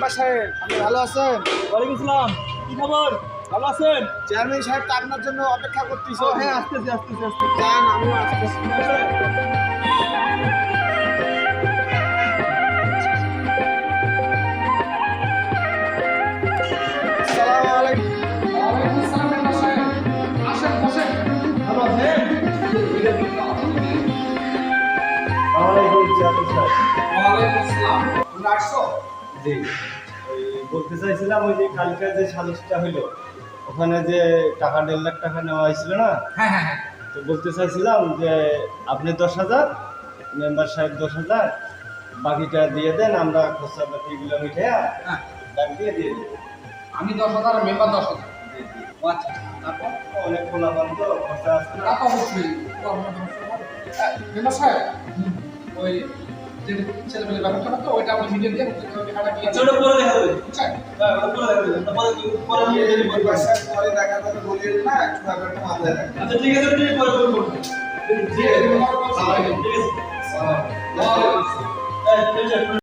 Member সাহেব, আপনি ভালো আছেন? ওয়ালাইকুম আসসালাম। কি খবর? ভালো আছেন? চেয়ারম্যান সাহেব তো আপনার জন্য অপেক্ষা করতেছে। হ্যাঁ, আসতেছি। যান, আমিও আসতেছি। আসসালামু আলাইকুম। ওয়ালাইকুম আসসালাম মেম্বার সাহেব। আসেন বসেন। ভালো আছেন? ওয়ালাইকুম আসসালাম। ওয়ালাইকুম আসসালাম। তোমরা আসছো? জি, ওই বলতে চাইছিলাম ওই যে কালকে যে সালিশটা হইলো ওখানে যে টাকা 1.5 লাখ টাকা নেওয়া হয়েছিল না, হ্যাঁ। তো বলতে চাইছিলাম যে আপনি 10,000, মেম্বার সাহেব 10,000, বাকিটা দিয়ে দেন, আমরা খরচা পাতিগুলো মিঠে হ্যাঁ। ডাক দিয়ে দেবো। আমি 10,000 আর মেম্বার 10,000। জি, জি। ও আচ্ছা। তারপর অনেক খোলাপান তো খরচা আছে তা না। তো অবশ্যই। তো আপনার সমস্যা হবে। মেম্বার সাহেব, ওই যে ছেলেমেলে ব্যাপারটা তো ওইটা আপনি মিটিয়ে দিয়ে টাকাটা দিয়ে ছোট পরে দেখা যাবে। বুঝছেন? হ্যাঁ, ওটা পরে দেখা যাবে। পরে নিয়ে যাবে। মেম্বার সাহেব পরে দেখা যাবে, বলিয়েন না, একটু ব্যাপারটা মাথায় রাখেন। আচ্ছা, ঠিক আছে, ঠিক পরে ফোন করব। জি, ঠিক আছে। আসসালামু আলাইকুম। ঠিক আছে। সালাম। এই, ঠিক আছে।